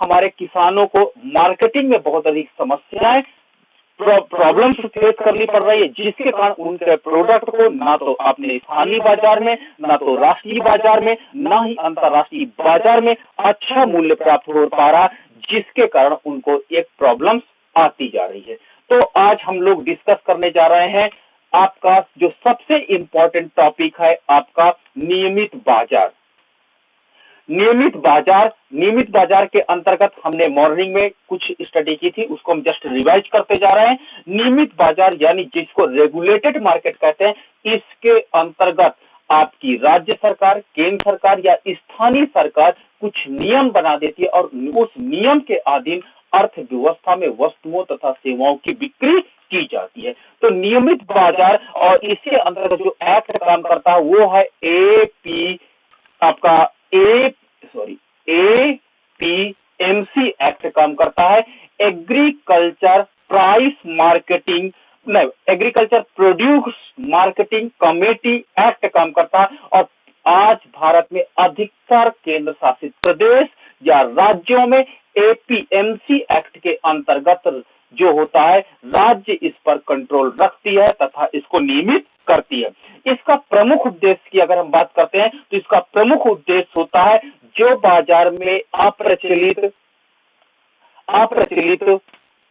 हमारे किसानों को मार्केटिंग में बहुत अधिक समस्याएं प्रॉब्लम्स फेस करनी पड़ रही है, जिसके कारण उनके प्रोडक्ट को ना तो अपने स्थानीय बाजार में, ना तो राष्ट्रीय बाजार में, ना ही अंतरराष्ट्रीय बाजार में अच्छा मूल्य प्राप्त हो पा रहा, जिसके कारण उनको एक प्रॉब्लम्स आती जा रही है। तो आज हम लोग डिस्कस करने जा रहे हैं आपका जो सबसे इंपॉर्टेंट टॉपिक है, आपका नियमित बाजार। नियमित बाजार के अंतर्गत हमने मॉर्निंग में कुछ स्टडी की थी, उसको हम जस्ट रिवाइज करते जा रहे हैं। नियमित बाजार यानी जिसको रेगुलेटेड मार्केट कहते हैं, इसके अंतर्गत आपकी राज्य सरकार, केंद्र सरकार या स्थानीय सरकार कुछ नियम बना देती है और उस नियम के अधीन अर्थव्यवस्था में वस्तुओं तथा सेवाओं की बिक्री की जाती है। तो नियमित बाजार, और इसके अंतर्गत जो एक्ट काम करता है वो है एपीएमसी एक्ट काम करता है। Agriculture produce marketing committee act काम करता है। और आज भारत में अधिकतर केंद्र शासित प्रदेश या राज्यों में एपीएमसी एक्ट के अंतर्गत जो होता है, राज्य इस पर कंट्रोल रखती है तथा इसको नियमित करती है। इसका प्रमुख उद्देश्य की अगर हम बात करते हैं तो इसका प्रमुख उद्देश्य होता है जो बाजार में अप्रचलित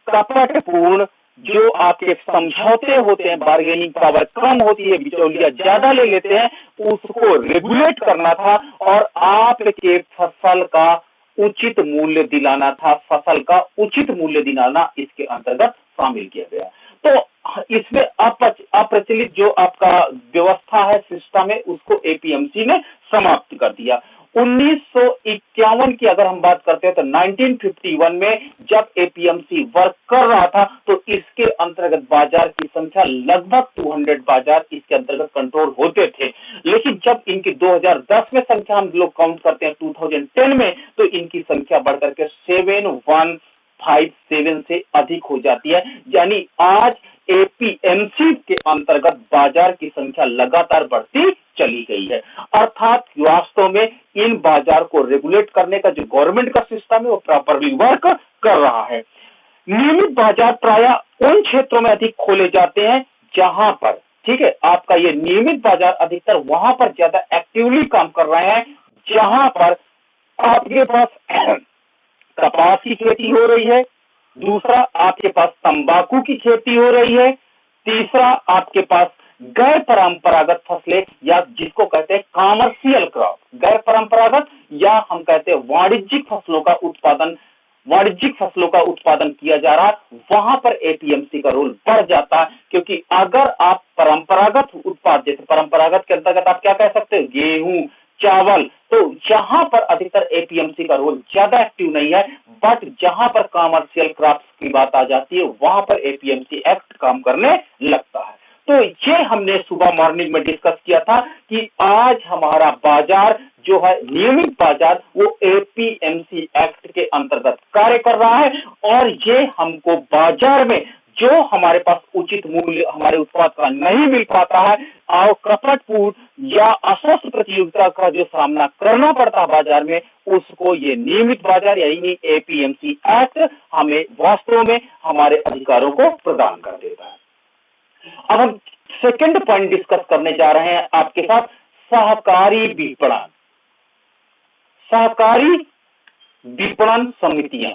कपटपूर्ण जो आपके समझौते होते हैं, बार्गेनिंग पावर कम होती है, बिचौलिया ज्यादा ले लेते हैं, उसको रेगुलेट करना था और आपके फसल का उचित मूल्य दिलाना था। फसल का उचित मूल्य दिलाना इसके अंतर्गत शामिल किया गया। तो इसमें अप्रचलित जो आपका व्यवस्था है, सिस्टम है, उसको एपीएमसी ने समाप्त कर दिया। 1951 की अगर हम बात करते हैं तो 1951 में जब एपीएमसी वर्क कर रहा था तो इसके अंतर्गत बाजार की संख्या लगभग 200 बाजार इसके अंतर्गत कंट्रोल होते थे। लेकिन जब इनकी 2010 में संख्या हम लोग काउंट करते हैं 2010 में, तो इनकी संख्या बढ़कर के 7157 से अधिक हो जाती है। यानी आज एपीएमसी के अंतर्गत बाजार की संख्या लगातार बढ़ती चली गई है। अर्थात वास्तव में इन बाजार को रेगुलेट करने का जो गवर्नमेंट का सिस्टम है वो प्रॉपरली वर्क कर रहा है। नियमित बाजार प्रायः उन क्षेत्रों में अधिक खोले जाते हैं जहां पर, ठीक है, आपका ये नियमित बाजार अधिकतर वहां पर ज्यादा एक्टिवली काम कर रहे हैं जहां पर आपके पास कपास की खेती हो रही है, दूसरा आपके पास तंबाकू की खेती हो रही है, तीसरा आपके पास गैर परंपरागत फसलें या जिसको कहते हैं कॉमर्शियल क्रॉप, गैर परंपरागत या हम कहते हैं वाणिज्यिक फसलों का उत्पादन किया जा रहा है, वहां पर एपीएमसी का रोल बढ़ जाता है। क्योंकि अगर आप परंपरागत उत्पाद, जैसे परंपरागत के अंतर्गत आप क्या कह सकते हैं, गेहूं, चावल, तो जहां पर अधिकतर एपीएमसी का रोल ज्यादा एक्टिव नहीं है, बट जहां पर कॉमर्शियल क्रॉप्स की बात आ जाती है वहां पर एपीएमसी एक्ट काम करने लगता है। तो ये हमने सुबह मॉर्निंग में डिस्कस किया था कि आज हमारा बाजार जो है नियमित बाजार, वो एपीएमसी एक्ट के अंतर्गत कार्य कर रहा है और ये हमको बाजार में जो हमारे पास उचित मूल्य हमारे उत्पाद का नहीं मिल पाता है और कपटपूर्ण या अस्वस्थ प्रतियोगिता का जो सामना करना पड़ता है बाजार में, उसको ये नियमित बाजार यानी एपीएमसी एक्ट हमें वास्तव में हमारे अधिकारों को प्रदान कर देता है। अब हम सेकंड पॉइंट डिस्कस करने जा रहे हैं आपके साथ, सहकारी विपणन। सहकारी विपणन समितियां,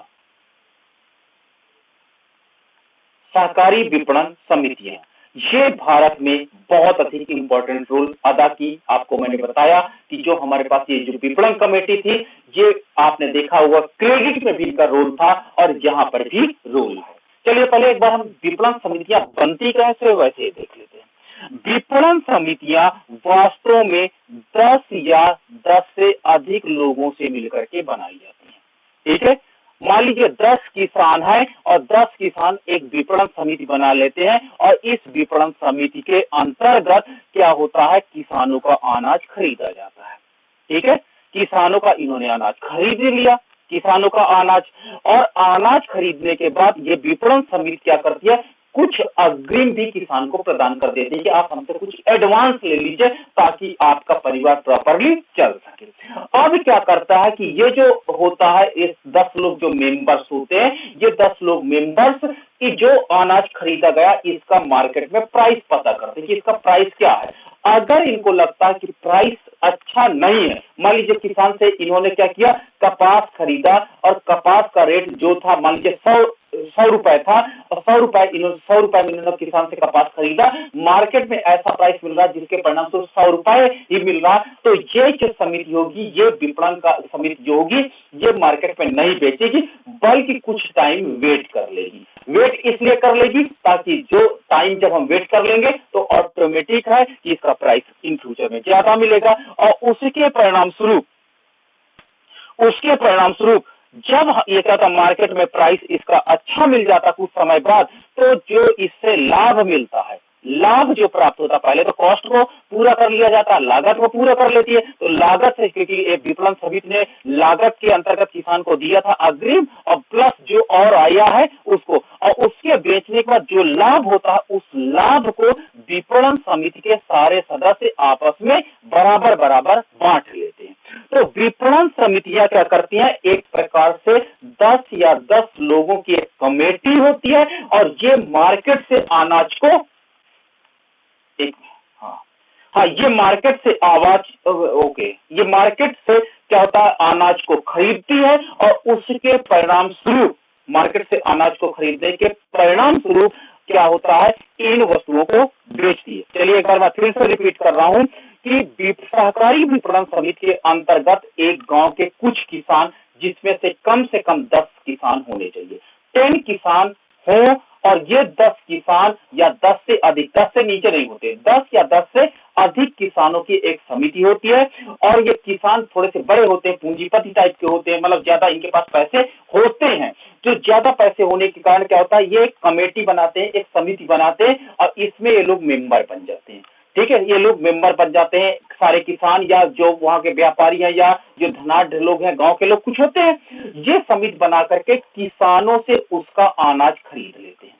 सहकारी विपणन समितियां ये भारत में बहुत अधिक इंपॉर्टेंट रोल अदा की। आपको मैंने बताया कि जो हमारे पास ये जो विपणन कमेटी थी, ये आपने देखा होगा क्रेडिट में भी इनका रोल था और यहां पर भी रोल है। चलिए पहले एक बार हम विपणन समितियां बनती कैसे वैसे ही देख लेते हैं। विपणन समितियां वास्तव में 10 या 10 से अधिक लोगों से मिलकर के बनाई जाती हैं। ठीक है, मान लीजिए 10 किसान है और 10 किसान एक विपणन समिति बना लेते हैं और इस विपणन समिति के अंतर्गत क्या होता है, किसानों का अनाज खरीदा जाता है। ठीक है, किसानों का इन्होंने अनाज खरीद लिया, किसानों का अनाज, और अनाज खरीदने के बाद ये विपणन समिति क्या करती है, कुछ अग्रिम भी किसान को प्रदान कर देते हैं कि आप हमसे कुछ एडवांस ले लीजिए ताकि आपका परिवार प्रॉपरली चल सके। अब क्या करता है कि ये जो होता है, इस 10 लोग जो मेंबर्स होते हैं, ये 10 लोग मेंबर्स कि जो अनाज खरीदा गया इसका मार्केट में प्राइस पता करते हैं कि इसका प्राइस क्या है। अगर इनको लगता है कि प्राइस अच्छा नहीं है, मान लीजिए किसान से इन्होंने क्या किया, कपास खरीदा और कपास का रेट जो था मान लीजिए 100 रुपए था, और 100 रुपए में इन्होंने किसान से कपास खरीदा, मार्केट में ऐसा प्राइस मिल रहा है जिसके परिणाम स्वरूप 100 रुपए ही मिल रहा, तो ये जो समिति होगी, ये विपणन का समिति जो होगी, ये मार्केट में नहीं बेचेगी बल्कि कुछ टाइम वेट कर लेगी। वेट इसलिए कर लेगी ताकि जो टाइम जब हम वेट कर लेंगे तो ऑटोमेटिक है कि इसका प्राइस इन फ्यूचर में ज्यादा मिलेगा, और उसके परिणाम स्वरूप जब ये क्या था, मार्केट में प्राइस इसका अच्छा मिल जाता कुछ समय बाद, तो जो इससे लाभ मिलता है, लाभ जो प्राप्त होता, पहले तो कॉस्ट को पूरा कर लिया जाता, लागत को पूरा कर लेती है, तो लागत से, क्योंकि एक विपणन समिति ने लागत के अंतर्गत किसान को दिया था अग्रिम, और प्लस जो और आया है उसको, और उसके बेचने के बाद जो लाभ होता है उस लाभ को विपणन समिति के सारे सदस्य आपस में बराबर बराबर बांट लेते हैं। तो विपणन समितियां क्या करती हैं, एक प्रकार से 10 या 10 लोगों की एक कमेटी होती है, और ये मार्केट से अनाज को ये मार्केट से ये मार्केट से क्या होता है, अनाज को खरीदती है, और उसके परिणाम स्वरूप, मार्केट से अनाज को खरीदने के परिणाम स्वरूप क्या होता है, इन वस्तुओं को बेचती है। चलिए एक बार मैं फिर से रिपीट कर रहा हूं कि सहकारी विपणन समिति के अंतर्गत एक गांव के कुछ किसान, जिसमें से कम 10 किसान होने चाहिए, 10 किसान हो, और ये 10 किसान या 10 से अधिक, 10 से नीचे नहीं होते, 10 या 10 से अधिक किसानों की एक समिति होती है, और ये किसान थोड़े से बड़े होते हैं, पूंजीपति टाइप के होते हैं, मतलब ज्यादा इनके पास पैसे होते हैं। जो ज्यादा पैसे होने के कारण क्या होता है, ये एक कमेटी बनाते हैं, एक समिति बनाते हैं, और इसमें ये लोग मेंबर बन जाते हैं। ठीक है, ये लोग मेंबर बन जाते हैं, सारे किसान या जो वहां के व्यापारी हैं या जो धनाढ्य लोग हैं, गांव के लोग कुछ होते हैं, ये समिति बना करके किसानों से उसका अनाज खरीद लेते हैं।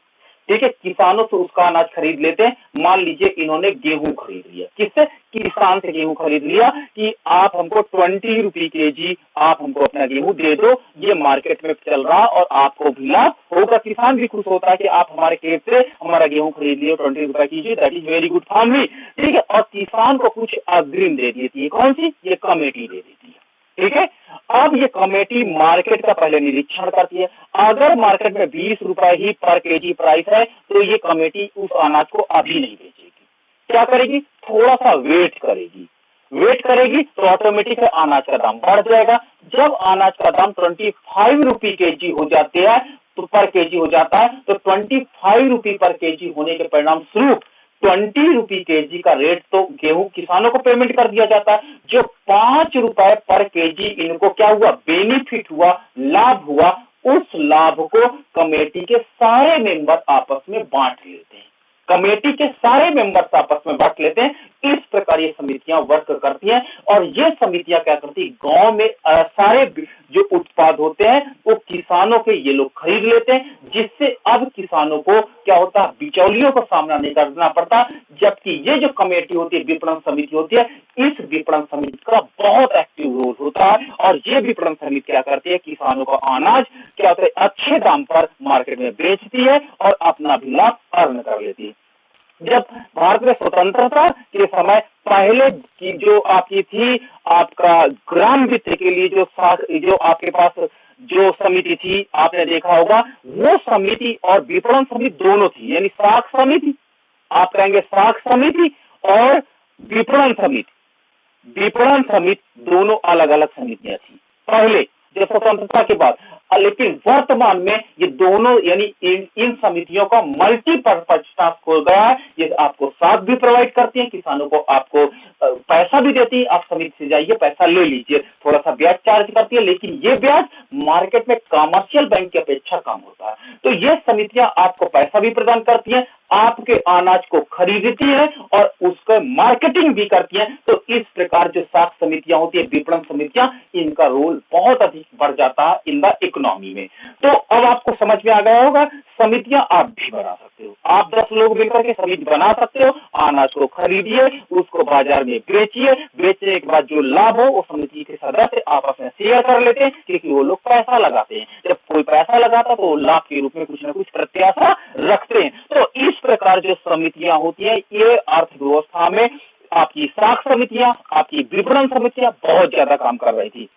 ठीक है, किसानों से उसका अनाज खरीद लेते हैं। मान लीजिए इन्होंने गेहूं खरीद लिया, किससे, किसान से गेहूं खरीद लिया कि आप हमको 20 रुपए केजी आप हमको अपना गेहूं दे दो, ये मार्केट में चल रहा और आपको भी लाभ होगा। किसान भी खुश होता है कि आप हमारे खेत से हमारा गेहूं खरीद लिए 20 रुपए कीजिए, that is very good for me. ठीक है, और किसान को कुछ अग्रिम दे देती है, कौन सी, ये कमेटी दे देती है। ठीक है, अब ये कमेटी मार्केट का पहले निरीक्षण करती है, अगर मार्केट में 20 रुपए ही पर केजी प्राइस है तो ये कमेटी उस अनाज को अभी नहीं बेचेगी। क्या करेगी, थोड़ा सा वेट करेगी तो ऑटोमेटिक अनाज का दाम बढ़ जाएगा। जब अनाज का दाम 25 रुपए केजी हो जाते हैं, तो पर केजी हो जाता है, तो 25 रुपए पर केजी होने के परिणाम स्वरूप 20 रुपए केजी का रेट तो गेहूं किसानों को पेमेंट कर दिया जाता है। जो 5 रुपए पर केजी इनको क्या हुआ, बेनिफिट हुआ, लाभ हुआ, उस लाभ को कमेटी के सारे मेंबर आपस में बांट लेते हैं। कमेटी के सारे मेंबर्स आपस में बांट लेते हैं। इस प्रकार ये समितियां वर्क करती हैं, और ये समितियां क्या करती है, गांव में सारे जो उत्पाद होते हैं वो किसानों के ये लोग खरीद लेते हैं, जिससे अब किसानों को क्या होता है, बिचौलियों का सामना नहीं करना पड़ता। जबकि ये जो कमेटी होती है, विपणन समिति होती है, इस विपणन समिति का बहुत एक्टिव रोल होता है, और ये विपणन समिति क्या करती है, किसानों का अनाज क्या होता है, अच्छे दाम पर मार्केट में बेचती है और अपना भी लाभ अर्न कर लेती है। जब भारत में स्वतंत्रता के समय पहले की जो आपकी थी, आपका ग्राम वित्त के लिए जो आपके पास जो समिति थी, आपने देखा होगा, वो समिति और विपणन समिति दोनों थी, यानी साख समिति, आप कहेंगे साख समिति और विपणन समिति दोनों अलग अलग समितियां थी पहले जो स्वतंत्रता के बाद। लेकिन वर्तमान में ये दोनों यानी इन समितियों का मल्टीपर्पज टास्क हो गया है। ये आपको साथ भी प्रोवाइड करती है, किसानों को आपको पैसा भी देती है, आप समिति से जाइए पैसा ले लीजिए, थोड़ा सा ब्याज चार्ज करती है, लेकिन ये ब्याज मार्केट में कमर्शियल बैंक की अपेक्षा कम होता है। तो ये समितियां आपको पैसा भी प्रदान करती है, आपके अनाज को खरीदती है और उसका मार्केटिंग भी करती है। तो इस प्रकार जो साख समितियां होती है, विपणन समितियां, इनका रोल बहुत अधिक बढ़ जाता है इन द इकोनॉमी में। तो अब आपको समझ में आ गया होगा, समितियां आप भी बना सकते हो, आप 10 लोग मिलकर के समिति बना सकते हो, अनाज को खरीदिए, उसको बाजार में बेचिए, बेचने के बाद जो लाभ हो वो समिति के सदस्य आपस में शेयर कर लेते हैं, क्योंकि वो लोग पैसा लगाते हैं, जब कोई पैसा लगाता तो लाभ के रूप में कुछ ना कुछ प्रत्याशा रखते हैं। तो इस प्रकार जो समितियां होती है, ये अर्थव्यवस्था में आपकी साख समितियां, आपकी विपणन समितियां बहुत ज्यादा काम कर रही थी।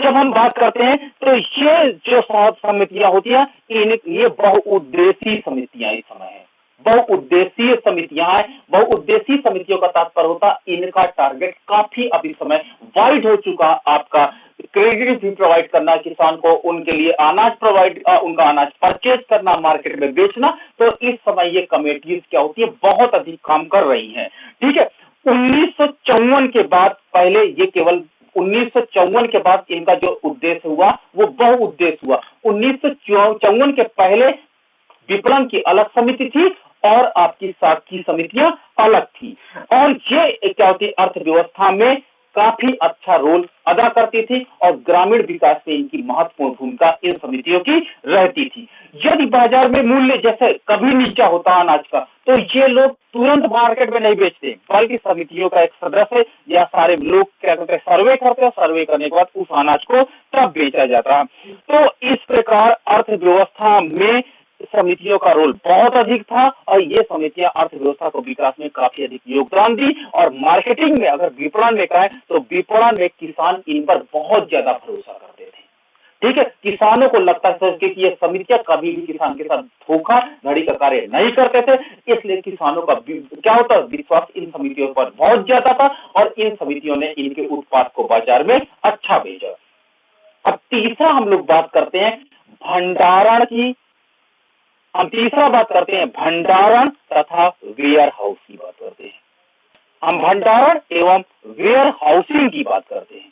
जब हम बात करते हैं तो ये जो समितियां होती है, ये बहुउद्देशीय समितियां इस समय है, बहुउद्देशीय समितियां हैं। बहुउद्देशीय समितियों का तात्पर्य होता है इनका टारगेट काफी अभी समय वाइड हो चुका। आपका क्रेडिट भी प्रोवाइड करना किसान को, उनके लिए अनाज प्रोवाइड, उनका अनाज परचेज करना, मार्केट में बेचना। तो इस समय ये कमेटीज क्या होती है, बहुत अधिक काम कर रही हैं। ठीक है, 1954 के बाद, पहले ये केवल 1954 के बाद इनका जो उद्देश्य हुआ वो बहुउद्देश्य हुआ। 1954 के पहले विपणन की अलग समिति थी और आपकी साख की समितियां अलग थी, और ये क्या होती, अर्थव्यवस्था में काफी अच्छा रोल अदा करती थी और ग्रामीण विकास में इनकी महत्वपूर्ण भूमिका इन समितियों की रहती थी। यदि बाजार में मूल्य जैसे कभी नीचा होता अनाज का, तो ये लोग तुरंत मार्केट में नहीं बेचते, बल्कि समितियों का एक सदस्य या सारे लोग क्या करते हैं, सर्वे करते हैं, सर्वे करने के बाद उस अनाज को तब बेचा जाता है। तो इस प्रकार अर्थव्यवस्था में समितियों का रोल बहुत अधिक था, और ये समितियां अर्थव्यवस्था को विकास में काफी अधिक योगदान दी। और मार्केटिंग में, अगर विपणन में कहें तो विपणन में किसान इन पर बहुत ज्यादा भरोसा करते थे। ठीक है, किसानों को लगता था कि ये समितियां कभी भी किसान के साथ धोखाधड़ी का कार्य नहीं करते थे, इसलिए किसानों का क्या होता, विश्वास इन समितियों पर बहुत ज्यादा था, और इन समितियों ने इनके उत्पाद को बाजार में अच्छा भेजा। अब तीसरा हम लोग बात करते हैं भंडारण की। हम तीसरा बात करते हैं भंडारण तथा वेयर हाउस की बात करते हैं। हम भंडारण एवं वेयर हाउसिंग की बात करते हैं।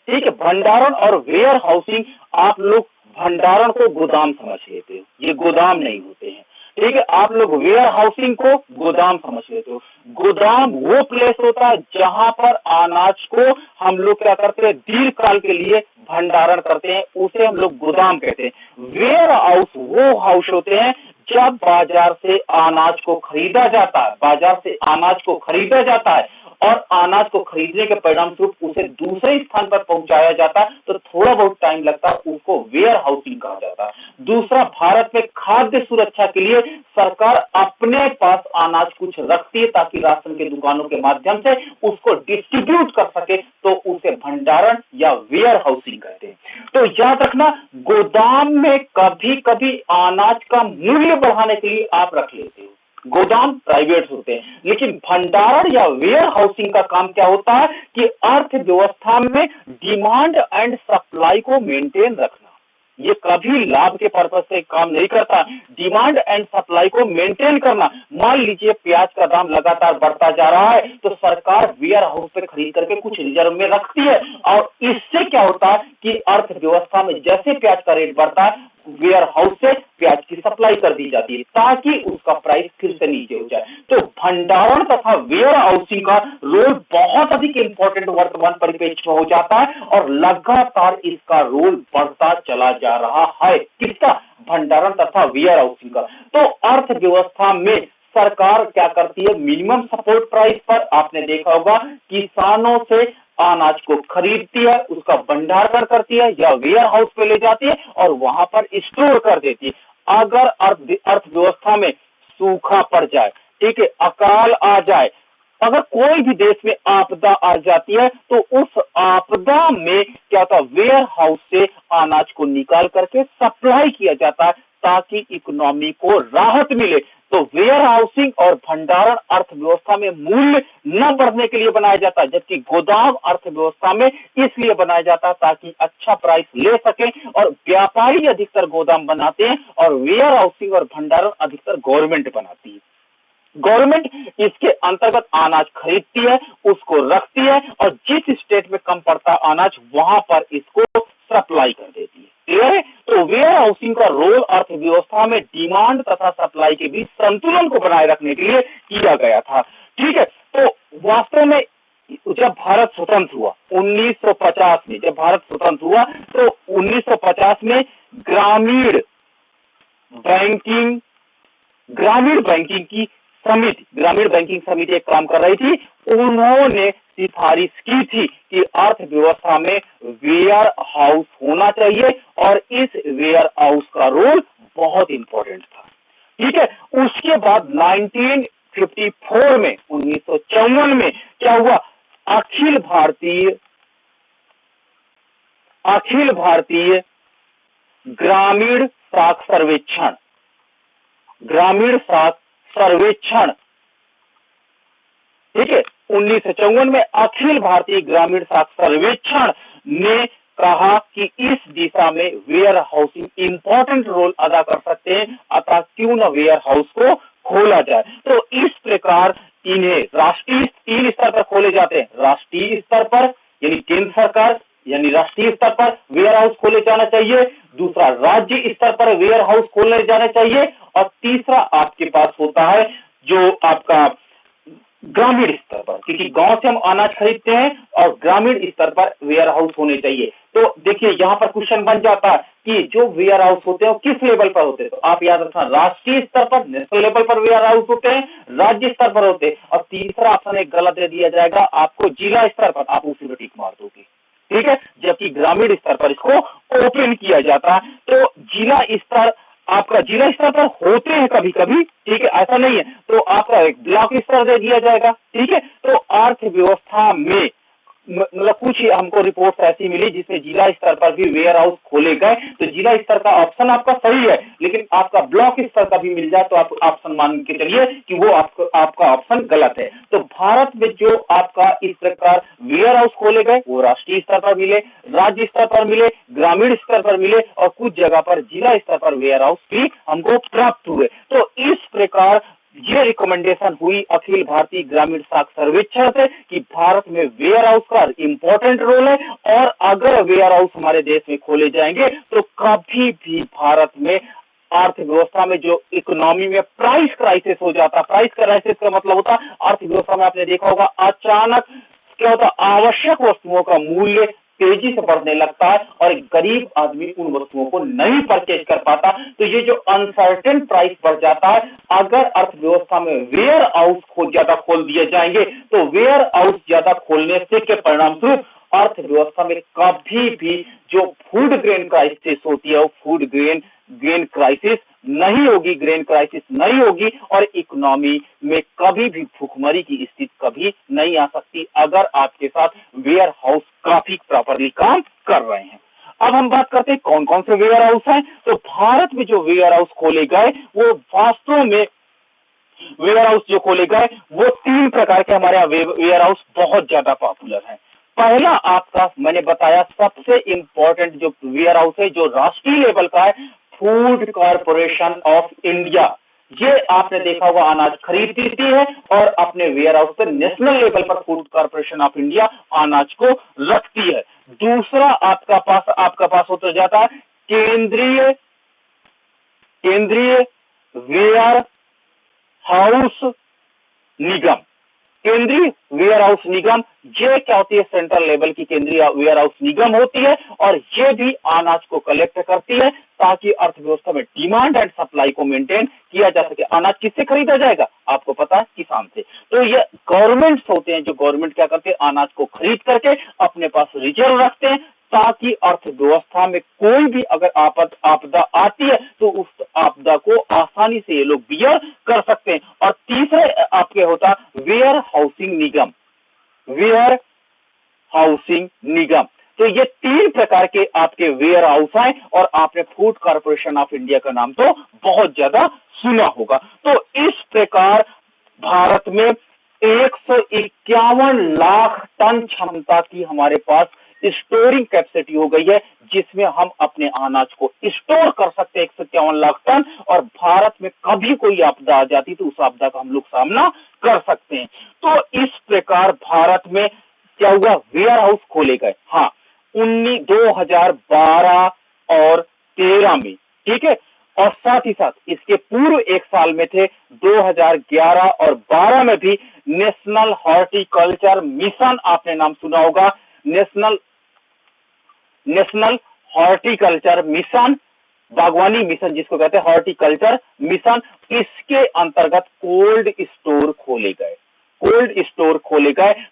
ठीक है, भंडारण और वेयर हाउसिंग, आप लोग भंडारण को गोदाम समझ लेते हो, ये गोदाम नहीं होते हैं। ठीक है, आप लोग वेयर हाउसिंग को गोदाम समझ लेते हो। गोदाम वो प्लेस होता है जहां पर अनाज को हम लोग क्या करते हैं, दीर्घ काल के लिए भंडारण करते हैं, उसे हम लोग गोदाम कहते हैं। वेयर हाउस वो हाउस होते हैं जब बाजार से अनाज को खरीदा जाता है, बाजार से अनाज को खरीदा जाता है और अनाज को खरीदने के परिणाम स्वरूप उसे दूसरे स्थान पर पहुंचाया जाता है, तो थोड़ा बहुत टाइम लगता है, उसको वेयर हाउसिंग कहा जाता है। दूसरा, भारत में खाद्य सुरक्षा के लिए सरकार अपने पास अनाज कुछ रखती है ताकि राशन के दुकानों के माध्यम से उसको डिस्ट्रीब्यूट कर सके, तो उसे भंडारण या वेयर हाउसिंग कहते हैं। तो याद रखना, गोदाम में कभी कभी अनाज का मूल्य बढ़ाने के लिए आप रख लेते हो, गोदाम प्राइवेट होते हैं, लेकिन भंडारण या वेयर हाउसिंग का काम क्या होता है कि अर्थव्यवस्था में डिमांड एंड सप्लाई को मेंटेन रखना। ये कभी लाभ के पर्पज से काम नहीं करता, डिमांड एंड सप्लाई को मेंटेन करना। मान लीजिए प्याज का दाम लगातार बढ़ता जा रहा है, तो सरकार वेयर हाउस पे खरीद करके कुछ रिजर्व में रखती है, और इससे क्या होता है कि अर्थव्यवस्था में जैसे प्याज का रेट बढ़ता है, वेयर हाउस से प्याज की सप्लाई कर दी जाती है ताकि उसका प्राइस फिर से नीचे हो जाए। तो भंडारण तथा वेयर हाउसिंग का रोल बहुत अधिक इंपॉर्टेंट वर्तमान परिप्रेक्ष्य में हो जाता है, और लगातार इसका रोल बढ़ता चला जा रहा है। किसका? भंडारण तथा वेयर हाउसिंग का। तो अर्थव्यवस्था में सरकार क्या करती है, मिनिमम सपोर्ट प्राइस पर आपने देखा होगा किसानों से अनाज को खरीदती है, उसका भंडारण करती है या वेयर हाउस पे ले जाती है और वहां पर स्टोर कर देती है। अगर अर्थव्यवस्था में सूखा पड़ जाए, ठीक है, अकाल आ जाए, अगर कोई भी देश में आपदा आ जाती है, तो उस आपदा में क्या होता है, वेयर हाउस से अनाज को निकाल करके सप्लाई किया जाता है ताकि इकोनॉमी को राहत मिले। तो वेयर हाउसिंग और भंडारण अर्थव्यवस्था में मूल्य न बढ़ने के लिए बनाया जाता है, जबकि गोदाम अर्थव्यवस्था में इसलिए बनाया जाता है ताकि अच्छा प्राइस ले सके, और व्यापारी अधिकतर गोदाम बनाते हैं और वेयर हाउसिंग और भंडारण अधिकतर गवर्नमेंट बनाती है। गवर्नमेंट इसके अंतर्गत अनाज खरीदती है, उसको रखती है, और जिस स्टेट में कम पड़ता अनाज वहां पर इसको सप्लाई कर देती है। क्लियर है? तो वेयर हाउसिंग का रोल अर्थव्यवस्था में डिमांड तथा सप्लाई के बीच संतुलन को बनाए रखने के लिए किया गया था। ठीक है, तो वास्तव में जब भारत स्वतंत्र हुआ 1950 में, जब भारत स्वतंत्र हुआ तो 1950 में ग्रामीण बैंकिंग ग्रामीण बैंकिंग समिति एक काम कर रही थी। उन्होंने सिफारिश की थी कि अर्थव्यवस्था में वेयर हाउस होना चाहिए और इस वेयर हाउस का रोल बहुत इंपॉर्टेंट था। ठीक है, उसके बाद 1954 में 1954 में क्या हुआ, अखिल भारतीय ग्रामीण साख सर्वेक्षण, ठीक है, 1954 में अखिल भारतीय ग्रामीण साख सर्वेक्षण ने कहा कि इस दिशा में वेयर हाउसिंग इंपॉर्टेंट रोल अदा कर सकते हैं, अतः क्यों न वेयर हाउस को खोला जाए। तो इस प्रकार इन्हें राष्ट्रीय 3 स्तर पर खोले जाते हैं। राष्ट्रीय स्तर पर यानी केंद्र सरकार यानी राष्ट्रीय स्तर पर वेयर हाउस खोले जाना चाहिए, दूसरा राज्य स्तर पर वेयर हाउस खोले जाना चाहिए, और तीसरा आपके पास होता है जो आपका ग्रामीण स्तर पर, क्योंकि गांव से हम अनाज खरीदते हैं और ग्रामीण स्तर पर वेयर हाउस होने चाहिए। तो देखिए यहाँ पर क्वेश्चन बन जाता है कि जो वेयर हाउस होते हैं वो किस लेवल पर होते हैं, तो आप याद रखना राष्ट्रीय स्तर पर, नेशनल लेवल पर वेयर हाउस होते हैं, राज्य स्तर पर होते हैं, और तीसरा ऑप्शन एक गलत दे दिया जाएगा आपको, जिला स्तर पर, आप उसी में टिक मार दोगे। ठीक है, जबकि ग्रामीण स्तर पर इसको ओपन किया जाता है। तो आपका जिला स्तर पर होते हैं कभी कभी, ठीक है, ऐसा नहीं है, तो आपका एक ब्लॉक स्तर दे दिया जाएगा। ठीक है, तो अर्थव्यवस्था में मतलब कुछ हमको रिपोर्ट ऐसी मिली जिसमें जिला स्तर पर भी वेयर हाउस खोले गए, तो जिला स्तर का ऑप्शन आपका सही है, लेकिन आपका ब्लॉक स्तर का भी मिल जाए तो आप ऑप्शन मान के चलिए कि वो आपका ऑप्शन गलत है। तो भारत में जो आपका इस प्रकार वेयर हाउस खोले गए वो राष्ट्रीय स्तर पर मिले, राज्य स्तर पर मिले, ग्रामीण स्तर पर मिले, और कुछ जगह पर जिला स्तर पर वेयर हाउस भी हमको प्राप्त हुए। तो इस प्रकार ये रिकमेंडेशन हुई अखिल भारतीय ग्रामीण साख सर्वेक्षण से कि भारत में वेयर हाउस का इंपॉर्टेंट रोल है, और अगर वेयर हाउस हमारे देश में खोले जाएंगे तो कभी भी भारत में अर्थव्यवस्था में जो इकोनॉमी में प्राइस क्राइसिस हो जाता, प्राइस क्राइसिस का मतलब होता अर्थव्यवस्था में आपने देखा होगा अचानक क्या होता, आवश्यक वस्तुओं का मूल्य तेजी से बढ़ने लगता है और एक गरीब आदमी उन वस्तुओं को नहीं परचेज कर पाता। तो ये जो अनसर्टेन प्राइस बढ़ जाता है, अगर अर्थव्यवस्था में वेयर हाउस ज्यादा खोल दिए जाएंगे तो वेयर हाउस ज्यादा खोलने से के परिणाम स्वरूप अर्थव्यवस्था में कभी भी जो फूड ग्रेन क्राइसिस होती है वो फूड ग्रेन क्राइसिस नहीं होगी, ग्रेन क्राइसिस नहीं होगी, और इकोनॉमी में कभी भी भूखमरी की स्थिति कभी नहीं आ सकती अगर आपके साथ वेयर हाउस काफी प्रॉपरली काम कर रहे हैं। अब हम बात करते हैं कौन कौन से वेयर हाउस हैं। तो भारत में जो वेयर हाउस खोले गए वो वास्तव में वेयर हाउस जो खोले गए वो 3 प्रकार के हमारे यहाँ वेयर हाउस बहुत ज्यादा पॉपुलर है। पहला आपका मैंने बताया सबसे इंपॉर्टेंट जो वेयर हाउस है जो राष्ट्रीय लेवल का है, फूड कॉर्पोरेशन ऑफ इंडिया। ये आपने देखा होगा अनाज खरीदती है और अपने वेयर हाउस पर नेशनल लेवल पर फूड कॉर्पोरेशन ऑफ इंडिया अनाज को रखती है। दूसरा आपका पास होता जाता है केंद्रीय वेयर हाउस निगम। केंद्रीय वेयर हाउस निगम ये क्या होती है, सेंट्रल लेवल की केंद्रीय वेयर हाउस निगम होती है, और ये भी अनाज को कलेक्ट करती है ताकि अर्थव्यवस्था में डिमांड एंड सप्लाई को मेंटेन किया जा सके। अनाज किससे खरीदा जाएगा, आपको पता है, किसान से। तो ये गवर्नमेंट्स होते हैं, जो गवर्नमेंट क्या करते हैं, अनाज को खरीद करके अपने पास रिजर्व रखते हैं ताकि अर्थव्यवस्था में कोई भी अगर आपदा आती है तो उस आपदा को आसानी से ये लोग बियर कर सकते हैं। और तीसरे आपके होता वेयर हाउसिंग निगम। तो ये 3 प्रकार के आपके वेयर हाउस हैं, और आपने फूड कॉर्पोरेशन ऑफ इंडिया का नाम तो बहुत ज्यादा सुना होगा। तो इस प्रकार भारत में 151 लाख टन क्षमता की हमारे पास स्टोरिंग कैपेसिटी हो गई है, जिसमें हम अपने अनाज को स्टोर कर सकते हैं 151 लाख टन, और भारत में कभी कोई आपदा आ जाती तो उस आपदा का हम लोग सामना कर सकते हैं। तो इस प्रकार भारत में क्या हुआ, वेयर हाउस खोले गए। हाँ, 2012 और 13 में, ठीक है, और साथ ही साथ इसके पूर्व एक साल में थे 2011 और 12 में भी नेशनल हॉर्टिकल्चर मिशन, आपने नाम सुना होगा, नेशनल हॉर्टिकल्चर मिशन, बागवानी मिशन जिसको कहते हैं हॉर्टिकल्चर मिशन, इसके अंतर्गत कोल्ड स्टोर खोले गए।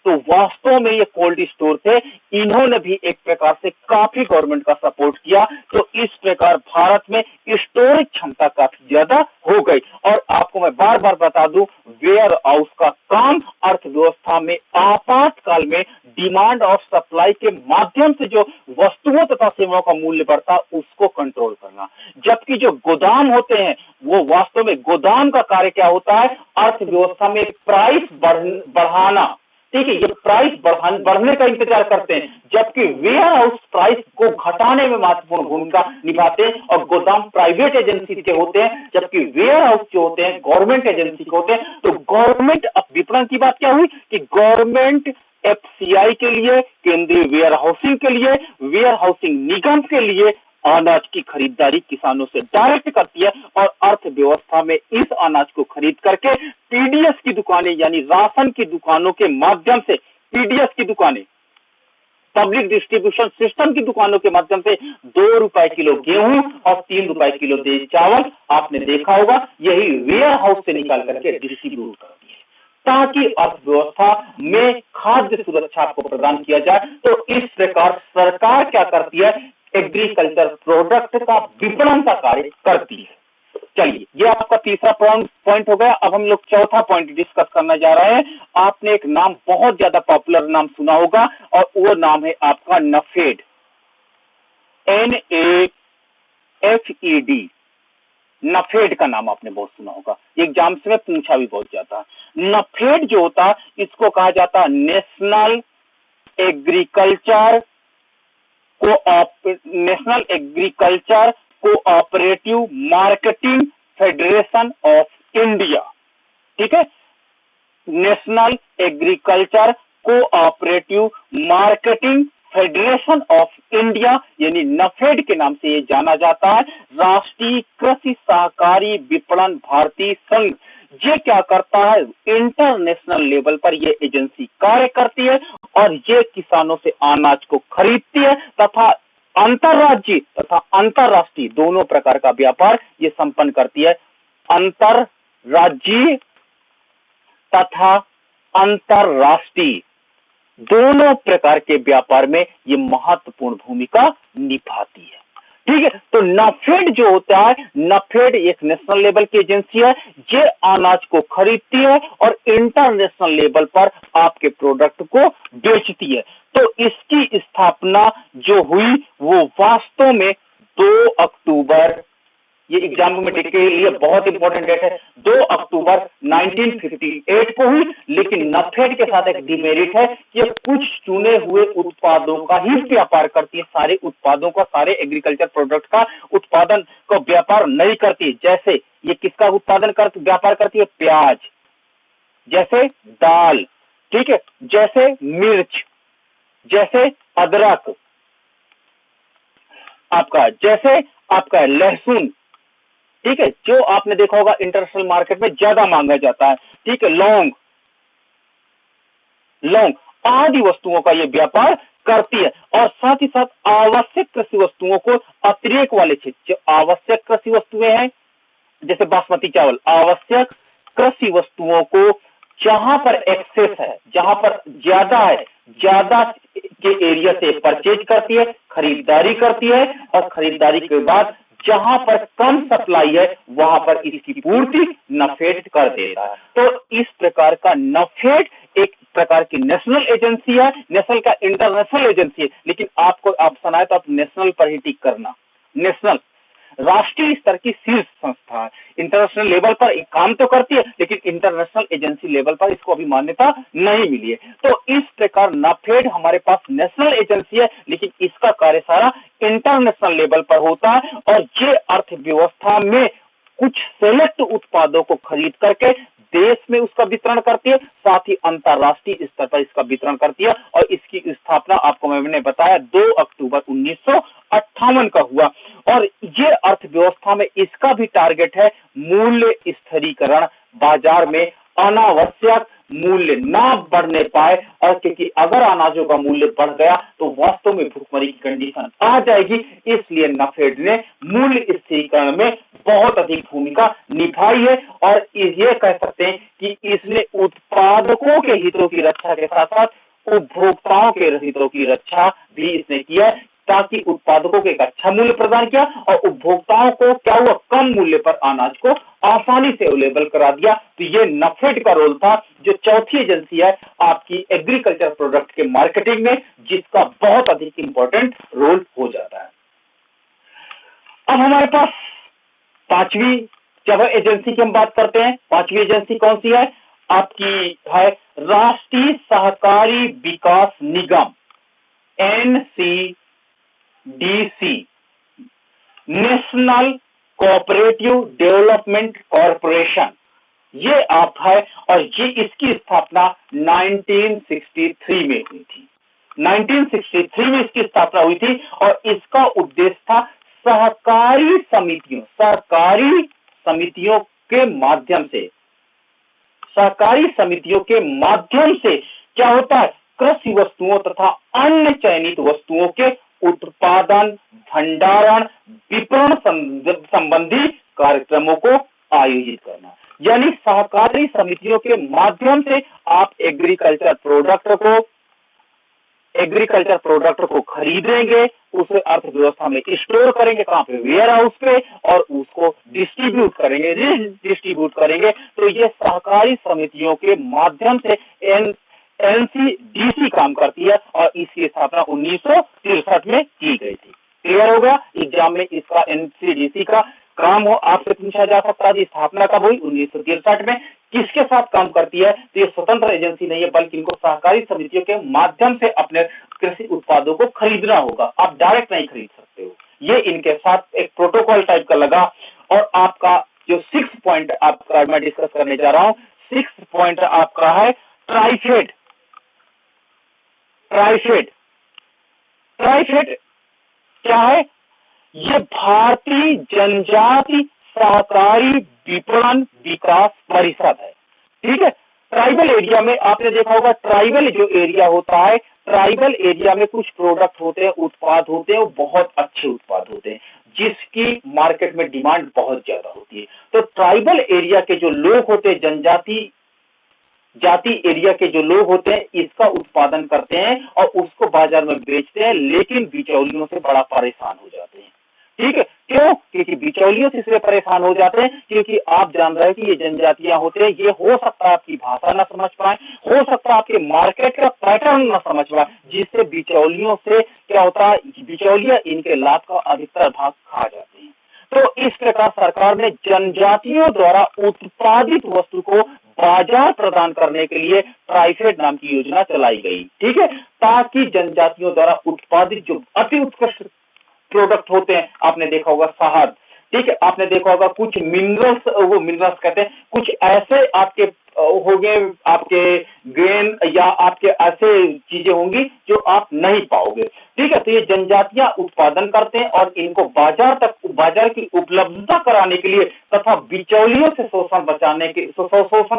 तो वास्तव में ये कोल्ड स्टोर थे, इन्होंने भी एक प्रकार से काफी गवर्नमेंट का सपोर्ट किया। तो इस प्रकार भारत में स्टोरेज क्षमता काफी ज्यादा हो गई। और आपको मैं बार बार बता दूं, वेयर हाउस का काम अर्थव्यवस्था में आपातकाल में डिमांड और सप्लाई के माध्यम से जो वस्तुओं तथा सेवाओं का मूल्य बढ़ता उसको कंट्रोल करना। जबकि जो गोदाम होते हैं वो वास्तव में गोदाम का कार्य क्या होता है, अर्थव्यवस्था में प्राइस बढ़ाना, ठीक है, ये प्राइस बढ़ने का इंतजार करते हैं। जबकि वेयर हाउस प्राइस को घटाने में महत्वपूर्ण भूमिका निभाते हैं और गोदाम प्राइवेट एजेंसी के होते हैं, जबकि वेयर हाउस जो होते हैं गवर्नमेंट एजेंसी के होते हैं। तो गवर्नमेंट, अब विपणन की बात क्या हुई कि गवर्नमेंट एफसीआई के लिए, केंद्रीय वेयर हाउसिंग के लिए, वेयर हाउसिंग निगम के लिए अनाज की खरीदारी किसानों से डायरेक्ट करती है और अर्थव्यवस्था में इस अनाज को खरीद करके पीडीएस की दुकानें यानी राशन की दुकानों के माध्यम से, पीडीएस की दुकानें, पब्लिक डिस्ट्रीब्यूशन सिस्टम की दुकानों के माध्यम से 2 रुपए किलो गेहूं और 3 रुपए किलो देसी चावल, आपने देखा होगा, यही वेयर हाउस से निकाल करके डिस्ट्रीब्यूट करती है ताकि अर्थव्यवस्था में खाद्य सुरक्षा को प्रदान किया जाए। तो इस प्रकार सरकार क्या करती है, एग्रीकल्चर प्रोडक्ट का विपणन का कार्य करती है। चलिए, ये आपका तीसरा पॉइंट हो गया। अब हम लोग चौथा पॉइंट डिस्कस करने जा रहे हैं। आपने एक नाम, बहुत ज्यादा पॉपुलर नाम सुना होगा और वो नाम है आपका नफेड, NAFED। नफेड का नाम आपने बहुत सुना होगा, एग्जाम से में पूछा भी बहुत जाता है। नफेड जो होता है इसको कहा जाता है national agriculture cooperative marketing federation of India, ठीक है, national agriculture cooperative marketing federation of India यानी नफेड के नाम से ये जाना जाता है। राष्ट्रीय कृषि सहकारी विपणन भारतीय संघ, ये क्या करता है, इंटरनेशनल लेवल पर ये एजेंसी कार्य करती है और ये किसानों से अनाज को खरीदती है तथा अंतरराज्यीय तथा अंतरराष्ट्रीय दोनों प्रकार का व्यापार ये संपन्न करती है। अंतरराज्यीय तथा अंतरराष्ट्रीय दोनों प्रकार के व्यापार में ये महत्वपूर्ण भूमिका निभाती है, ठीक है। तो नफेड जो होता है, नफेड एक नेशनल लेवल की एजेंसी है, ये अनाज को खरीदती है और इंटरनेशनल लेवल पर आपके प्रोडक्ट को बेचती है। तो इसकी स्थापना जो हुई वो वास्तव में 2 अक्टूबर, ये एग्जाम में के लिए बहुत इंपॉर्टेंट डेट है, 2 अक्टूबर 1958 को हुई। लेकिन नफेड के साथ एक डिमेरिट है कि कुछ चुने हुए उत्पादों का ही व्यापार करती है, सारे उत्पादों का, सारे एग्रीकल्चर प्रोडक्ट का उत्पादन का व्यापार नहीं करती है। जैसे ये किसका उत्पादन व्यापार करती है, प्याज, जैसे दाल, ठीक है, जैसे मिर्च, जैसे अदरक, आपका जैसे आपका लहसुन, ठीक है, जो आपने देखा होगा इंटरनेशनल मार्केट में ज्यादा मांगा जाता है, ठीक है, लौंग आदि वस्तुओं का ये व्यापार करती है। और साथ ही साथ आवश्यक कृषि वस्तुओं को अतिरेक वाले क्षेत्र, जो आवश्यक कृषि वस्तुएं हैं जैसे बासमती चावल, आवश्यक कृषि वस्तुओं को जहां पर एक्सेस है, जहां पर ज्यादा है, ज्यादा के एरिया से परचेज करती है, खरीदारी करती है और खरीदारी के बाद जहां पर कम सप्लाई है वहां पर इसकी पूर्ति नफेड कर देता है। तो इस प्रकार का नफेड एक प्रकार की नेशनल एजेंसी है, नेशनल का इंटरनेशनल एजेंसी है, लेकिन आपको ऑप्शन आए तो आप नेशनल पर ही टिक करना। नेशनल राष्ट्रीय स्तर की शीर्ष संस्था है, इंटरनेशनल लेवल पर एक काम तो करती है लेकिन इंटरनेशनल एजेंसी लेवल पर इसको अभी मान्यता नहीं मिली है। तो इस प्रकार नफेड हमारे पास नेशनल एजेंसी है लेकिन इसका कार्य सारा इंटरनेशनल लेवल पर होता है और ये अर्थव्यवस्था में कुछ सेलेक्ट उत्पादों को खरीद करके देश में उसका वितरण करती है, साथ ही अंतरराष्ट्रीय स्तर पर इसका वितरण करती है। और इसकी स्थापना आपको मैंने बताया 2 अक्टूबर 58 का हुआ। और ये अर्थव्यवस्था में इसका भी टारगेट है मूल्य स्थिरीकरण, बाजार में अनावश्यक मूल्य ना बढ़ने पाए। और क्योंकि अगर अनाजों का मूल्य बढ़ गया तो वास्तव में भुखमरी की कंडीशन आ जाएगी, इसलिए नाफेड ने मूल्य स्थिरीकरण में बहुत अधिक भूमिका निभाई है। और ये कह सकते हैं कि इसने उत्पादकों के हितों की रक्षा के साथ साथ उपभोक्ताओं के हितों की रक्षा भी इसने किया है, ताकि उत्पादकों को एक अच्छा मूल्य प्रदान किया और उपभोक्ताओं को क्या हुआ, कम मूल्य पर अनाज को आसानी से अवेलेबल करा दिया। तो ये नाफेड का रोल था, जो चौथी एजेंसी है आपकी एग्रीकल्चर प्रोडक्ट के मार्केटिंग में, जिसका बहुत अधिक इंपॉर्टेंट रोल हो जाता है। अब हमारे पास पांचवी जब एजेंसी की हम बात करते हैं, पांचवी एजेंसी कौन सी है, आपकी है राष्ट्रीय सहकारी विकास निगम, NCDC, national cooperative development corporation. ये आप है, और ये इसकी स्थापना 1963 में हुई थी। 1963 में इसकी स्थापना हुई थी और इसका उद्देश्य था सहकारी समितियों के माध्यम से, सहकारी समितियों के माध्यम से क्या होता है, कृषि वस्तुओं तथा अन्य चयनित वस्तुओं के उत्पादन, भंडारण, विपणन संबंधी कार्यक्रमों को आयोजित करना। यानी सहकारी समितियों के माध्यम से आप एग्रीकल्चर प्रोडक्ट को खरीदेंगे, उसे अर्थव्यवस्था में स्टोर करेंगे, कहां पे, वेयर हाउस पे, और उसको डिस्ट्रीब्यूट करेंगे। तो ये सहकारी समितियों के माध्यम से NCDC काम करती है और इसकी स्थापना 1963 में की गई थी। क्लियर होगा, एग्जाम में इसका NCDC का काम हो आपसे पूछा जा सकता है, स्थापना कब हुई, 1963 में। किसके साथ काम करती है, तो ये स्वतंत्र एजेंसी नहीं है, बल्कि इनको सहकारी समितियों के माध्यम से अपने कृषि उत्पादों को खरीदना होगा, आप डायरेक्ट नहीं खरीद सकते हो। ये इनके साथ एक प्रोटोकॉल टाइप का लगा। और आपका जो 6 पॉइंट आपका मैं डिस्कस करने जा रहा हूं, 6 पॉइंट आपका है ट्राइफेड। ट्राइफेड क्या है, ये भारतीय जनजाति सहकारी विपणन विकास परिषद है। ठीक है, ट्राइबल एरिया में आपने देखा होगा, ट्राइबल जो एरिया होता है, ट्राइबल एरिया में कुछ प्रोडक्ट होते हैं, उत्पाद होते हैं, वो बहुत अच्छे उत्पाद होते हैं, जिसकी मार्केट में डिमांड बहुत ज्यादा होती है। तो ट्राइबल एरिया के जो लोग होते हैं, जनजाति एरिया के जो लोग होते हैं, इसका उत्पादन करते हैं और उसको बाजार में बेचते हैं, लेकिन बिचौलियों से बड़ा परेशान हो जाते हैं। ठीक है, क्यों, क्योंकि बिचौलियों से इसलिए परेशान हो जाते हैं क्योंकि आप जान रहे हैं कि ये जनजातियां होते हैं, ये हो सकता है आपकी भाषा ना समझ पाए, हो सकता है आपके मार्केट का पैटर्न ना समझ पाए, जिससे बिचौलियों से क्या होता है, बिचौलिया इनके लाभ का अधिकतर भाग खा जाते हैं। तो इस प्रकार सरकार ने जनजातियों द्वारा उत्पादित वस्तु को बाजार प्रदान करने के लिए ट्राइफेड नाम की योजना चलाई गई। ठीक है, ताकि जनजातियों द्वारा उत्पादित जो अति उत्कृष्ट प्रोडक्ट होते हैं, आपने देखा होगा शहद, ठीक है, आपने देखा होगा कुछ मिनरल्स, वो मिनरल्स कहते हैं, कुछ ऐसे आपके हो गए, आपके ग्रेन या आपके ऐसे चीजें होंगी जो आप नहीं पाओगे। ठीक है, तो ये जनजातियां उत्पादन करते हैं और इनको बाजार की उपलब्धता कराने के लिए तथा बिचौलियों से शोषण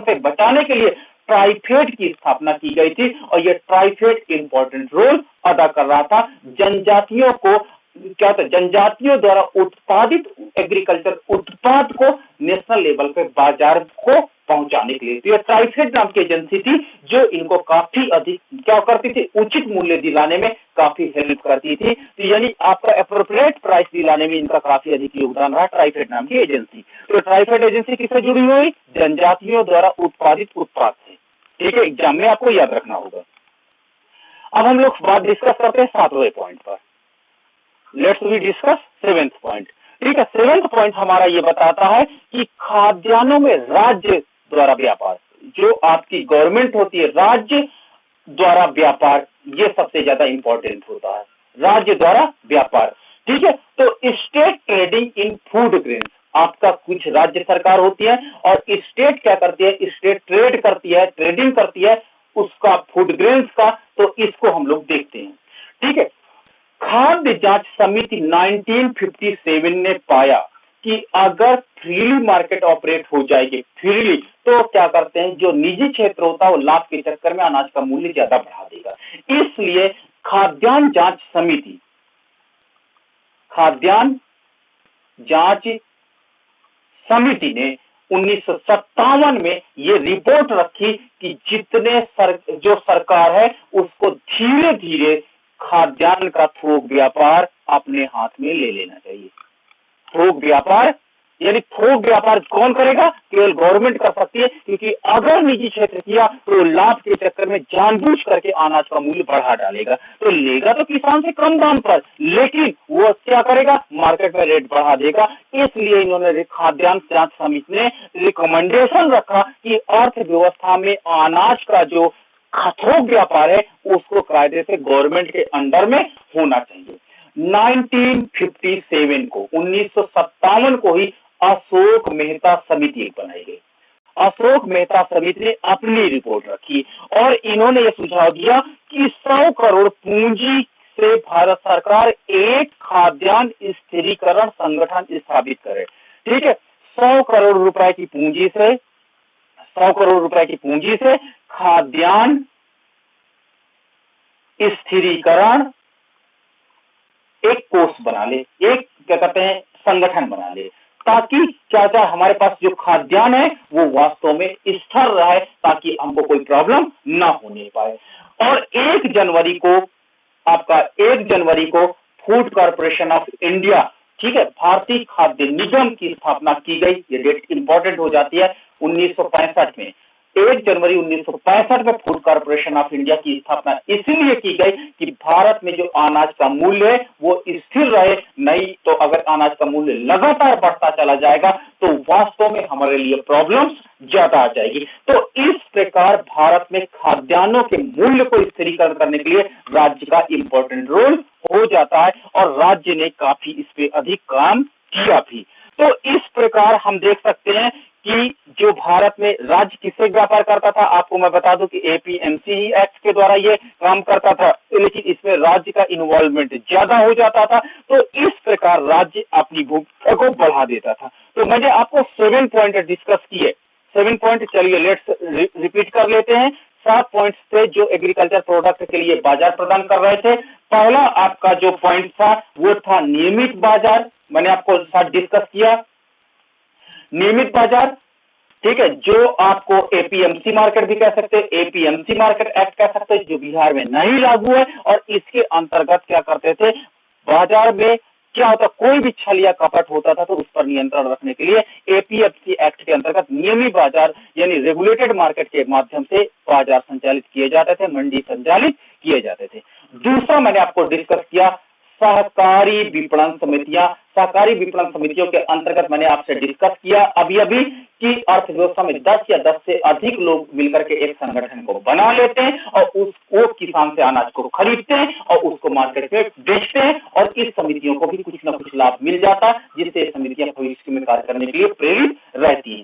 से बचाने के लिए ट्राइफेड की स्थापना की गई थी। और ये ट्राइफेड इंपॉर्टेंट रोल अदा कर रहा था जनजातियों को, क्या होता है, जनजातियों द्वारा उत्पादित एग्रीकल्चर उत्पाद को नेशनल लेवल पे बाजार को पहुंचाने के लिए। तो ये ट्राइफेड नाम की एजेंसी थी जो इनको काफी अधिक क्या करती थी, उचित मूल्य दिलाने में काफी हेल्प करती थी। तो यानी आपका एप्रोप्रिएट प्राइस दिलाने में इनका काफी अधिक योगदान रहा ट्राइफेड नाम की एजेंसी। तो ट्राइफेड एजेंसी किससे जुड़ी हुई, जनजातियों द्वारा उत्पादित उत्पाद से। ठीक है, एग्जाम में आपको याद रखना होगा। अब हम लोग बात डिस्कस करते हैं 7वें पॉइंट पर। Let's we discuss 7th point. ठीक है, 7th पॉइंट हमारा ये बताता है कि खाद्यान्नों में राज्य द्वारा व्यापार, जो आपकी गवर्नमेंट होती है, राज्य द्वारा व्यापार, ये सबसे ज्यादा इंपॉर्टेंट होता है, राज्य द्वारा व्यापार। ठीक है, तो state trading in food grains, आपका कुछ राज्य सरकार होती है और स्टेट क्या करती है, स्टेट ट्रेड करती है, ट्रेडिंग करती है उसका फूड ग्रेन्स का। तो इसको हम लोग देखते हैं। ठीक है, खाद्य जांच समिति 1957 ने पाया कि अगर फ्रीली मार्केट ऑपरेट हो जाएगी फ्रीली, तो क्या करते हैं जो निजी क्षेत्र होता है वो लाभ के चक्कर में अनाज का मूल्य ज्यादा बढ़ा देगा। इसलिए खाद्यान्न जांच समिति, खाद्यान्न जांच समिति ने 1957 में ये रिपोर्ट रखी कि जो सरकार है उसको धीरे धीरे खाद्यान्न का थोक व्यापार अपने हाथ में ले लेना चाहिए। थोक व्यापार यानी थोक व्यापार कौन करेगा? केवल गवर्नमेंट कर सकती है, क्योंकि अगर निजी क्षेत्र किया तो लाभ के चक्कर में जानबूझ करके अनाज का मूल्य बढ़ा डालेगा। तो लेगा तो किसान से कम दाम पर, लेकिन वो क्या करेगा? मार्केट में रेट बढ़ा देगा। इसलिए इन्होंने खाद्यान्न जांच समिति ने रिकमेंडेशन रखा कि अर्थव्यवस्था में अनाज का जो थोक व्यापार है उसको कायदे से गवर्नमेंट के अंडर में होना चाहिए। 1957 को 1957 को ही अशोक मेहता समिति एक बनाई गई। अशोक मेहता समिति ने अपनी रिपोर्ट रखी और इन्होंने यह सुझाव दिया कि 100 करोड़ पूंजी से भारत सरकार एक खाद्यान्न स्थिरीकरण संगठन स्थापित करे। ठीक है, 100 करोड़ रुपए की पूंजी से 100 करोड़ रुपए की पूंजी से खाद्यान्न स्थिरीकरण एक कोर्स बना ले, एक क्या कहते हैं संगठन बना ले, ताकि क्या क्या हमारे पास जो खाद्यान्न है वो वास्तव में स्थिर रहे, ताकि हमको कोई प्रॉब्लम ना होने पाए। और 1 जनवरी को फूड कॉर्पोरेशन ऑफ इंडिया, ठीक है, भारतीय खाद्य निगम की स्थापना की गई। ये डेट इंपॉर्टेंट हो जाती है 1965 में। 1 जनवरी 1965 में फूड कॉर्पोरेशन ऑफ इंडिया की स्थापना इसलिए की गई कि भारत में जो अनाज का मूल्य है वो स्थिर रहे, नहीं तो अगर अनाज का मूल्य लगातार बढ़ता चला जाएगा तो वास्तव में हमारे लिए प्रॉब्लम्स ज्यादा आ जाएगी। तो इस प्रकार भारत में खाद्यान्नों के मूल्य को स्थिरीकरण करने के लिए राज्य का इंपॉर्टेंट रोल हो जाता है और राज्य ने काफी इस पे अधिक काम किया भी। तो इस प्रकार हम देख सकते हैं कि जो भारत में राज्य किससे व्यापार करता था, आपको मैं बता दूं कि एपीएमसी एक्ट के द्वारा ये काम करता था, लेकिन इसमें राज्य का इन्वॉल्वमेंट ज्यादा हो जाता था। तो इस प्रकार राज्य अपनी भूमिका को बढ़ा देता था। तो मैंने आपको 7 पॉइंट डिस्कस किए। 7 पॉइंट, चलिए लेट्स रिपीट कर लेते हैं। 7 पॉइंट्स थे जो एग्रीकल्चर प्रोडक्ट के लिए बाजार प्रदान कर रहे थे। पहला आपका जो पॉइंट था वो था नियमित बाजार, मैंने आपको साथ डिस्कस किया। नियमित बाजार, ठीक है, जो आपको एपीएमसी मार्केट भी कह सकते हैं, एपीएमसी मार्केट एक्ट कह सकते हैं, जो बिहार में नहीं लागू है। और इसके अंतर्गत क्या करते थे, बाजार में क्या होता, कोई भी छल या कपट होता था तो उस पर नियंत्रण रखने के लिए एपीएमसी एक्ट के अंतर्गत नियमित बाजार यानी रेगुलेटेड मार्केट के माध्यम से बाजार संचालित किए जाते थे, मंडी संचालित किए जाते थे। दूसरा मैंने आपको डिस्कस किया सहकारी विपणन समितियां। सहकारी विपणन समितियों के अंतर्गत मैंने आपसे डिस्कस किया अभी कि अर्थव्यवस्था में 10 या 10 से अधिक लोग मिलकर के एक संगठन को बना लेते हैं और उसको किसान से अनाज को खरीदते हैं और उसको मार्केट में बेचते हैं और इस समितियों को भी कुछ ना कुछ लाभ मिल जाता है, जिससे समितियां भविष्य में कार्य करने के लिए प्रेरित रहती है।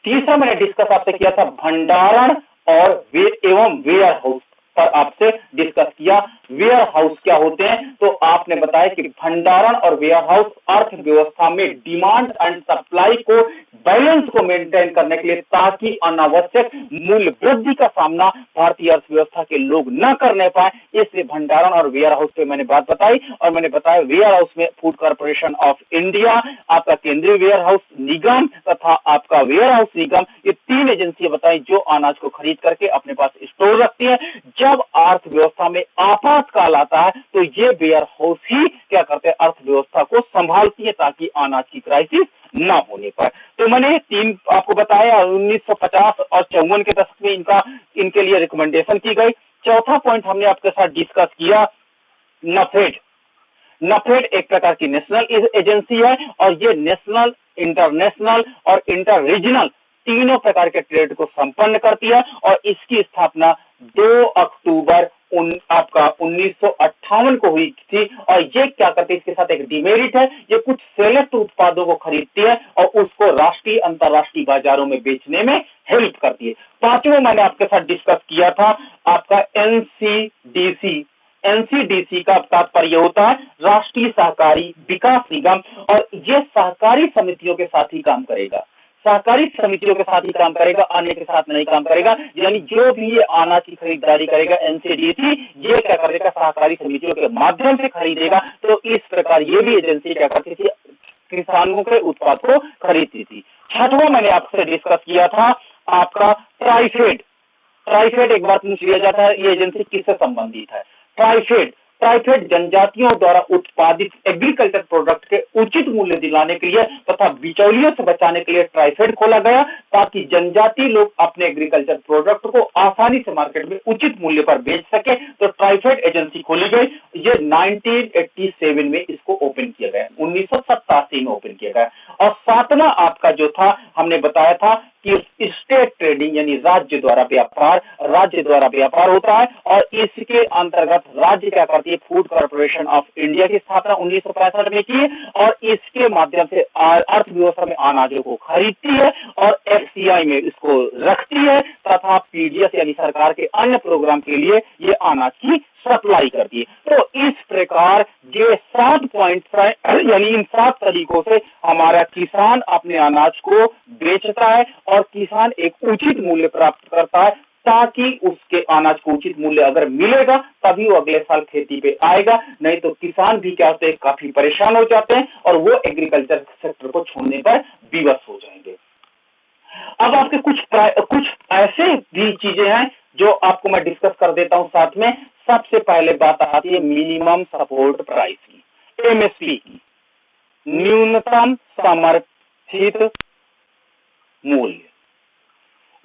तीसरा मैंने डिस्कस आपसे किया था भंडारण और वेयर हाउस पर आपसे डिस्कस किया। वेयर हाउस क्या होते हैं, तो आपने बताया कि भंडारण और वेयर हाउस अर्थव्यवस्था में डिमांड एंड सप्लाई को बैलेंस को मेंटेन करने के लिए, ताकि अनावश्यक मूल्य वृद्धि का सामना भारतीय अर्थव्यवस्था के लोग न करने पाए, इसलिए भंडारण और वेयर हाउस पे मैंने बात बताई। और मैंने बताया वेयर हाउस में फूड कॉर्पोरेशन ऑफ इंडिया, आपका केंद्रीय वेयर हाउस निगम तथा आपका वेयर हाउस निगम, ये 3 एजेंसियां बताई जो अनाज को खरीद करके अपने पास स्टोर रखती है। जब अर्थव्यवस्था में आपातकाल आता है तो ये वेयर हाउस ही क्या करते हैं, अर्थव्यवस्था को संभालती है ताकि अनाज की क्राइसिस ना होने पाए। तो मैंने 3 आपको बताया, 1950 और 54 के दशक में इनके लिए रिकमेंडेशन की गई। चौथा पॉइंट हमने आपके साथ डिस्कस किया नफेड। नफेड एक प्रकार की नेशनल एजेंसी है और ये नेशनल, इंटरनेशनल और इंटर रीजनल तीनों प्रकार के ट्रेड को संपन्न करती है और इसकी स्थापना 2 अक्टूबर आपका 1958 को हुई थी। और ये क्या करती है, इसके साथ एक डिमेरिट है, ये कुछ सेलेक्ट उत्पादों को खरीदती है और उसको राष्ट्रीय अंतरराष्ट्रीय बाजारों में बेचने में हेल्प करती है। पांचवा मैंने आपके साथ डिस्कस किया था आपका एनसीडीसी, एनसीडीसी का तात्पर्य होता है राष्ट्रीय सहकारी विकास निगम, और ये सहकारी समितियों के साथ ही काम करेगा, सहकारी समितियों के साथ ही काम करेगा, अन्य के साथ नहीं काम करेगा। यानी जो भी ये अनाज की खरीदारी करेगा एनसीडीसी, ये क्या करेगा, सहकारी समितियों के माध्यम से खरीदेगा। तो इस प्रकार ये भी एजेंसी क्या करती थी, किसानों के उत्पाद को खरीदती थी। छठवां मैंने आपसे डिस्कस किया था आपका ट्राइफेड। ट्राइफेड एक बार पूछ लिया जाता है, ये एजेंसी किससे संबंधित है। ट्राइफेड ट्राइफेड जनजातियों द्वारा उत्पादित एग्रीकल्चर प्रोडक्ट के उचित मूल्य दिलाने के लिए तथा बिचौलियों से बचाने के लिए ट्राइफेड खोला गया, ताकि जनजाति लोग अपने एग्रीकल्चर प्रोडक्ट को आसानी से मार्केट में उचित मूल्य पर बेच सके। तो ट्राइफेड एजेंसी खोली गई। ये 1987 में इसको ओपन किया गया, 1987 में ओपन किया गया। और सातवां आपका जो था, हमने बताया था कि स्टेट ट्रेडिंग यानी राज्य द्वारा व्यापार होता है, और इसके अंतर्गत राज्य क्या करती है, फूड कॉर्पोरेशन ऑफ इंडिया की स्थापना 1965 में की है, और इसके माध्यम से अर्थव्यवस्था में अनाजों को खरीदती है और एफसीआई में इसको रखती है, तथा पीडीएस यानी सरकार के अन्य प्रोग्राम के लिए ये अनाज की सप्लाई करती है। तो इस प्रकार ये 7 पॉइंट यानी इन 7 तरीकों से हमारा किसान अपने अनाज को बेचता है और किसान एक उचित मूल्य प्राप्त करता है, ताकि उसके अनाज को उचित मूल्य अगर मिलेगा तभी वो अगले साल खेती पे आएगा, नहीं तो किसान भी क्या होते हैं, काफी परेशान हो जाते हैं और वो एग्रीकल्चर सेक्टर को छोड़ने पर विवश हो जाएंगे। अब आपके कुछ ऐसे भी चीजें हैं जो आपको मैं डिस्कस कर देता हूं साथ में। सबसे पहले बात आती है मिनिमम सपोर्ट प्राइस की, एमएसपी की, न्यूनतम समर्थित मूल्य।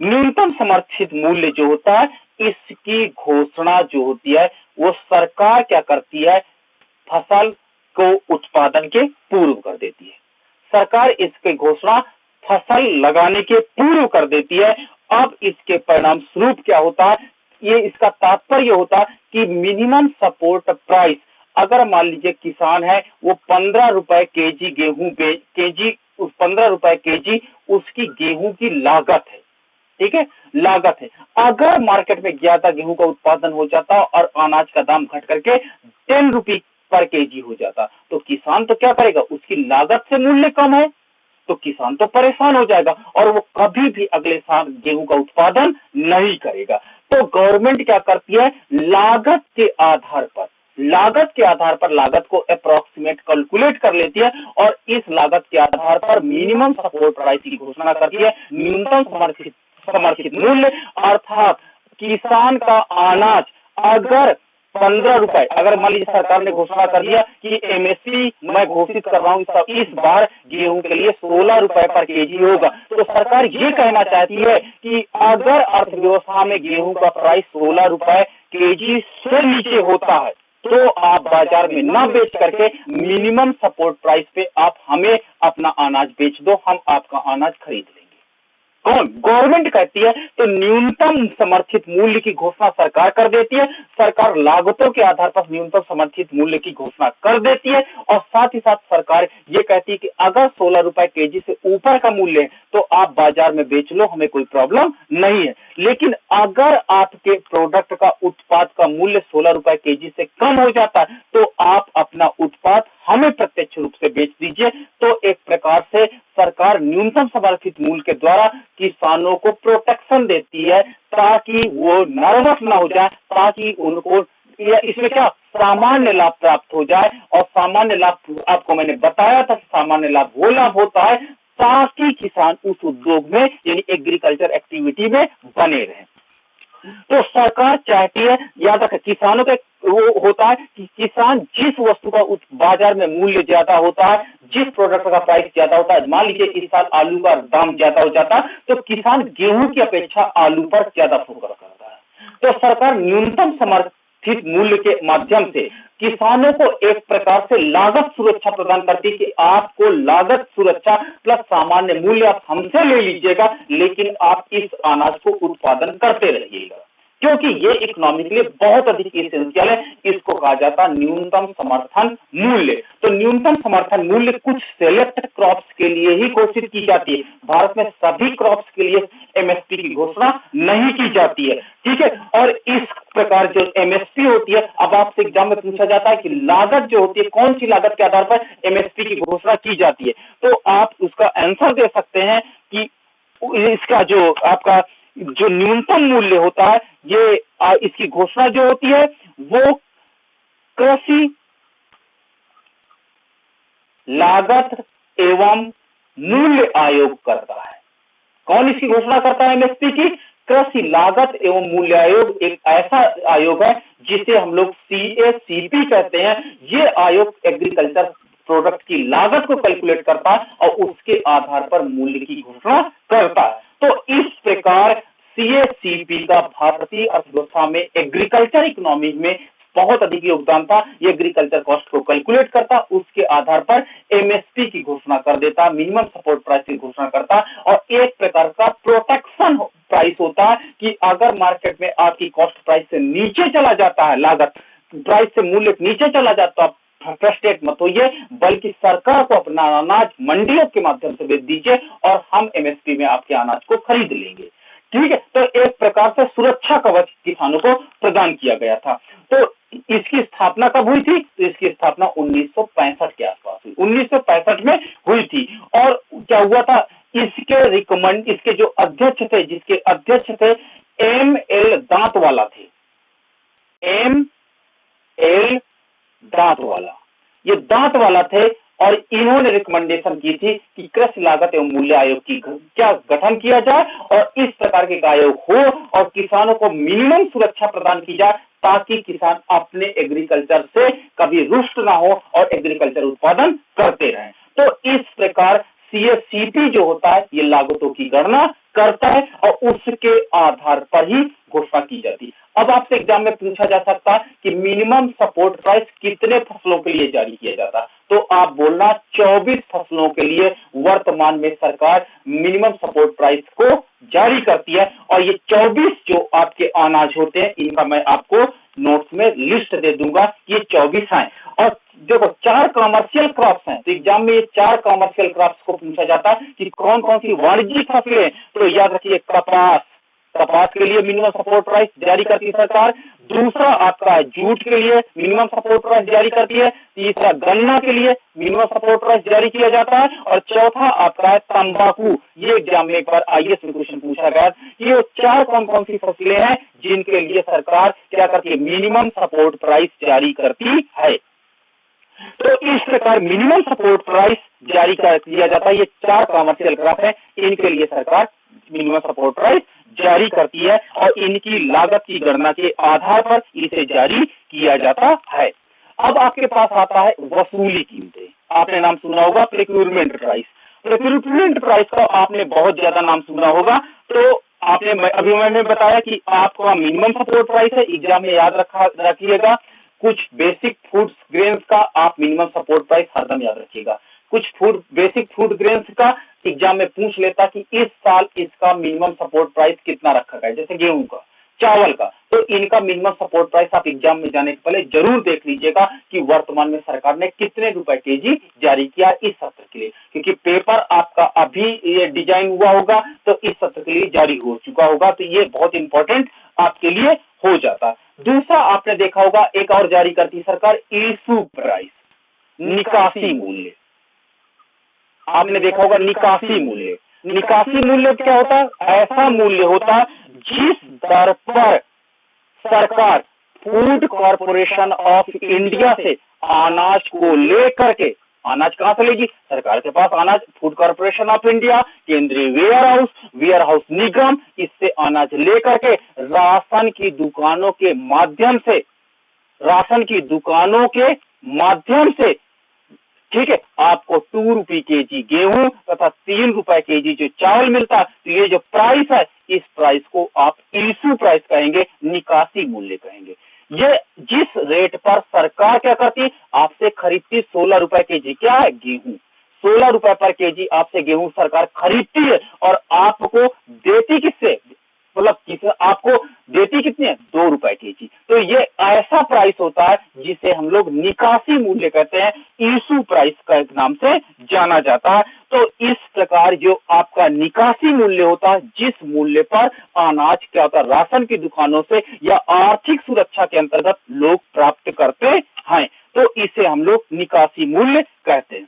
न्यूनतम समर्थित मूल्य जो होता है, इसकी घोषणा जो होती है वो सरकार क्या करती है, फसल को उत्पादन के पूर्व कर देती है। सरकार इसकी घोषणा फसल लगाने के पूर्व कर देती है। अब इसके परिणाम स्वरूप क्या होता है, ये इसका तात्पर्य होता है कि मिनिमम सपोर्ट प्राइस, अगर मान लीजिए किसान है वो 15 रुपए केजी गेहूं 15 रुपए केजी उसकी गेहूं की लागत है, ठीक है, लागत है। अगर मार्केट में ज्यादा गेहूं का उत्पादन हो जाता और अनाज का दाम घट करके 10 रुपए पर केजी हो जाता, तो किसान तो क्या करेगा, उसकी लागत से मूल्य कम है तो किसान तो परेशान हो जाएगा और वो कभी भी अगले साल गेहूं का उत्पादन नहीं करेगा। तो गवर्नमेंट क्या करती है, लागत के आधार पर लागत को अप्रोक्सीमेट कैलकुलेट कर लेती है और इस लागत के आधार पर मिनिमम सपोर्ट प्राइस की घोषणा करती है, न्यूनतम समर्थित मूल्य। अर्थात किसान का अनाज अगर 15 रुपए, अगर मान लीजिए सरकार ने घोषणा कर दिया कि एमएसपी मैं घोषित कर रहा हूं, इस बार गेहूं के लिए 16 रुपए पर केजी होगा, तो सरकार ये कहना चाहती है कि अगर अर्थव्यवस्था में गेहूं का प्राइस 16 रुपए केजी से नीचे होता है तो आप बाजार में न बेच करके मिनिमम सपोर्ट प्राइस पे आप हमें अपना अनाज बेच दो, हम आपका अनाज खरीद लेंगे। कौन, गवर्नमेंट कहती है। तो न्यूनतम समर्थित मूल्य की घोषणा सरकार कर देती है, सरकार लागतों के आधार पर न्यूनतम समर्थित मूल्य की घोषणा कर देती है, और साथ ही साथ सरकार ये कहती है कि अगर 16 रुपए केजी से ऊपर का मूल्य है तो आप बाजार में बेच लो, हमें कोई प्रॉब्लम नहीं है। लेकिन अगर आपके प्रोडक्ट का उत्पाद का मूल्य 16 रुपए केजी से कम हो जाता है तो आप अपना उत्पाद हमें प्रत्यक्ष रूप से बेच दीजिए। तो एक प्रकार से सरकार न्यूनतम समर्थित मूल्य के द्वारा किसानों को प्रोटेक्शन देती है, ताकि वो नर्वस ना हो जाए, ताकि उनको इसमें क्या सामान्य लाभ प्राप्त हो जाए। और सामान्य लाभ आपको मैंने बताया था, सामान्य लाभ वो लाभ होता है ताकि किसान उस उद्योग में यानी एग्रीकल्चर एक्टिविटी में बने रहे। तो सरकार चाहती है, याद रखें, किसानों का वो होता है कि किसान जिस वस्तु का बाजार में मूल्य ज्यादा होता है, जिस प्रोडक्ट का प्राइस ज्यादा होता है, मान लीजिए इस साल आलू का दाम ज्यादा हो जाता है तो किसान गेहूं की अपेक्षा आलू पर ज्यादा फोकस करता है। तो सरकार न्यूनतम समर्थित मूल्य के माध्यम से किसानों को एक प्रकार से लागत सुरक्षा प्रदान करती है कि आपको लागत सुरक्षा प्लस सामान्य मूल्य आप हमसे ले लीजिएगा, लेकिन आप इस अनाज को उत्पादन करते रहिएगा, क्योंकि ये इकोनॉमी के लिए बहुत अधिक एसेंशियल है। इसको कहा जाता है न्यूनतम समर्थन मूल्य। तो न्यूनतम समर्थन मूल्य कुछ सेलेक्ट क्रॉप्स के लिए ही घोषित की जाती है, भारत में सभी क्रॉप्स के लिए एमएसपी की घोषणा नहीं की जाती है, ठीक है। और इस प्रकार जो एमएसपी होती है, अब आपसे एग्जाम में पूछा जाता है कि लागत जो होती है, कौन सी लागत के आधार पर एमएसपी की घोषणा की जाती है, तो आप उसका आंसर दे सकते हैं कि इसका जो आपका जो न्यूनतम मूल्य होता है, ये इसकी घोषणा जो होती है वो कृषि लागत एवं मूल्य आयोग करता है। कौन इसकी घोषणा करता है एमएसपी की? कृषि लागत एवं मूल्य आयोग एक ऐसा आयोग है जिसे हम लोग सीएसीपी कहते हैं। ये आयोग एग्रीकल्चर प्रोडक्ट की लागत को कैलकुलेट करता है और उसके आधार पर मूल्य की घोषणा करता है। तो इस प्रकार सीएसीपी का भारतीय अर्थव्यवस्था में एग्रीकल्चर इकोनॉमी में बहुत अधिक योगदान था। ये एग्रीकल्चर कॉस्ट को कैलकुलेट करता, उसके आधार पर एमएसपी की घोषणा कर देता, मिनिमम सपोर्ट प्राइस की घोषणा करता, और एक प्रकार का प्रोटेक्शन प्राइस होता है कि अगर मार्केट में आपकी कॉस्ट प्राइस से नीचे चला जाता है, लागत प्राइस से मूल्य नीचे चला जाता है, फ्रस्ट्रेट मत होइए, बल्कि सरकार को अपना अनाज मंडियों के माध्यम से बेच दीजिए और हम एमएसपी में आपके अनाज को खरीद लेंगे। ठीक है, तो एक प्रकार से सुरक्षा कवच किसानों को प्रदान किया गया था। तो इसकी स्थापना कब हुई थी? तो इसकी स्थापना 1965 के आसपास हुई, 1965 में हुई थी। और क्या हुआ था, इसके जो अध्यक्ष थे, जिसके अध्यक्ष थे एम.एल. दांतवाला थे, एम.एल. दांतवाला, ये दांतवाला थे, और इन्होंने रिकमेंडेशन की थी कि कृषि लागत एवं मूल्य आयोग की क्या गठन किया जाए और इस प्रकार के आयोग हो और किसानों को मिनिमम सुरक्षा प्रदान की जाए ताकि किसान अपने एग्रीकल्चर से कभी रुष्ट ना हो और एग्रीकल्चर उत्पादन करते रहें। तो इस प्रकार सीएसीपी जो होता है ये लागतों की गणना करता है और उसके आधार पर ही घोषणा की जाती है। अब आपसे एग्जाम में पूछा जा सकता है कि मिनिमम सपोर्ट प्राइस कितने फसलों के लिए जारी किया जाता है, तो आप बोलना 24 फसलों के लिए वर्तमान में सरकार मिनिमम सपोर्ट प्राइस को जारी करती है। और ये 24 जो आपके अनाज होते हैं, इनका मैं आपको नोट्स में लिस्ट दे दूंगा, ये 24 हैं। और देखो 4 कॉमर्शियल क्रॉप्स हैं, तो एग्जाम में ये 4 कॉमर्शियल क्रॉप्स को पूछा जाता है कि कौन कौन सी वाणिज्यिक फसलें, तो याद रखिए कपास के लिए मिनिमम सपोर्ट प्राइस जारी करती है सरकार। दूसरा आपका जूट के लिए मिनिमम सपोर्ट प्राइस जारी करती है। तीसरा गन्ना के लिए मिनिमम सपोर्ट प्राइस जारी किया जाता है। और चौथा आपका है तंबाकू। ये एग्जाम में एक बार आईएएस में क्वेश्चन पूछा गया, ये 4 कौन कौन सी फसलें हैं जिनके लिए सरकार क्या करती है, मिनिमम सपोर्ट प्राइस जारी करती है। तो इस प्रकार मिनिमम सपोर्ट प्राइस जारी कर दिया जाता है। ये 4 कॉमर्शियल क्रॉप है, इनके लिए सरकार मिनिमम सपोर्ट प्राइस जारी करती है और इनकी लागत की गणना के आधार पर इसे जारी किया जाता है। अब आपके पास आता है वसूली कीमतें। आपने नाम सुना होगा प्रोक्यूरमेंट प्राइस। प्रोक्यूरमेंट प्राइस का आपने बहुत ज्यादा नाम सुना होगा। तो आपने अभी मैंने बताया कि आपका मिनिमम सपोर्ट प्राइस है, एग्जाम में याद रखिएगा। कुछ बेसिक फूड ग्रेन्स का आप मिनिमम सपोर्ट प्राइस हरदम याद रखिएगा। कुछ बेसिक फूड ग्रेन्स का एग्जाम में पूछ लेता कि इस साल इसका मिनिमम सपोर्ट प्राइस कितना रखा गया है, जैसे गेहूं का, चावल का, तो इनका मिनिमम सपोर्ट प्राइस आप एग्जाम में जाने से पहले जरूर देख लीजिएगा कि वर्तमान में सरकार ने कितने रुपए केजी जारी किया इस सत्र के लिए, क्योंकि पेपर आपका अभी ये डिजाइन हुआ होगा तो इस सत्र के लिए जारी हो चुका होगा, तो ये बहुत इंपॉर्टेंट आपके लिए हो जाता है। दूसरा आपने देखा होगा एक और जारी करती सरकार, इशू प्राइस, निकासी मूल्य। आपने देखा होगा निकासी मूल्य। निकासी मूल्य क्या होता है? ऐसा मूल्य होता है जिस दर पर सरकार फूड कॉर्पोरेशन ऑफ इंडिया से अनाज को लेकर के, अनाज कहां से लेगी? सरकार के पास अनाज, फूड कॉर्पोरेशन ऑफ इंडिया, केंद्रीय वेयर हाउस निगम, इससे अनाज लेकर के राशन की दुकानों के माध्यम से ठीक है, आपको 2 रुपए केजी गेहूं तथा 3 रुपए केजी जो चावल मिलता है, तो ये जो प्राइस है, इस प्राइस को आप इशू प्राइस कहेंगे, निकासी मूल्य कहेंगे। ये जिस रेट पर सरकार क्या करती, आपसे खरीदती 16 रुपए केजी, क्या है? गेहूं। 16 रुपए पर केजी आपसे गेहूं सरकार खरीदती है और आपको देती किससे, मतलब आपको देती कितनी है, 2 रुपए केजी। तो ये ऐसा प्राइस होता है जिसे हम लोग निकासी मूल्य कहते हैं, इशू प्राइस का एक नाम से जाना जाता है। तो इस प्रकार जो आपका निकासी मूल्य होता है, जिस मूल्य पर अनाज क्या होता है, राशन की दुकानों से या आर्थिक सुरक्षा के अंतर्गत लोग प्राप्त करते हैं, तो इसे हम लोग निकासी मूल्य कहते हैं।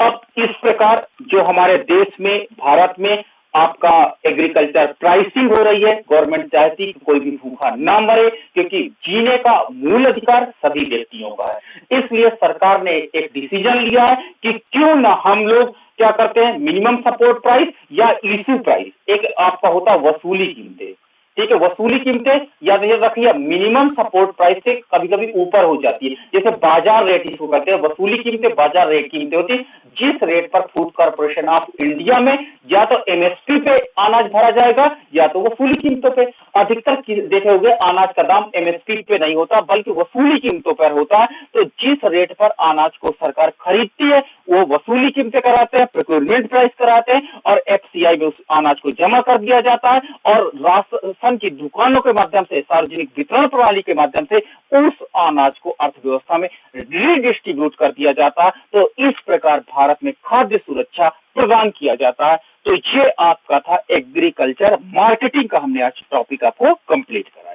अब इस प्रकार जो हमारे देश में, भारत में आपका एग्रीकल्चर प्राइसिंग हो रही है, गवर्नमेंट चाहती कि कोई भी भूखा ना मरे, क्योंकि जीने का मूल अधिकार सभी व्यक्तियों का है। इसलिए सरकार ने एक डिसीजन लिया है कि क्यों ना हम लोग क्या करते हैं, मिनिमम सपोर्ट प्राइस या इशू प्राइस, एक आपका होता है वसूली कीमतें, ठीक है, वसूली कीमतें याद रखिए, मिनिमम सपोर्ट प्राइस से कभी कभी ऊपर हो जाती है। जैसे बाजार रेट इसको कहते हैं, वसूली कीमतें बाजार रेट कीमतें होती है, जिस रेट पर फूड कॉर्पोरेशन ऑफ इंडिया में या तो एमएसपी पे अनाज भरा जाएगा या तो वसूली कीमतों पे। अधिकतर देखे होंगे अनाज का दाम एमएसपी पे नहीं होता बल्कि वसूली कीमतों पर होता है। तो जिस रेट पर अनाज को सरकार खरीदती है वो वसूली कीमतें कराते हैं, प्रोक्योरमेंट प्राइस कराते हैं और एफसीआई में उस अनाज को जमा कर दिया जाता है और राशन की दुकानों के माध्यम से, सार्वजनिक वितरण प्रणाली के माध्यम से उस अनाज को अर्थव्यवस्था में रीडिस्ट्रीब्यूट कर दिया जाता है। तो इस प्रकार भारत में खाद्य सुरक्षा प्रदान किया जाता है। तो ये आपका था एग्रीकल्चर मार्केटिंग का, हमने आज टॉपिक आपको कंप्लीट कराया।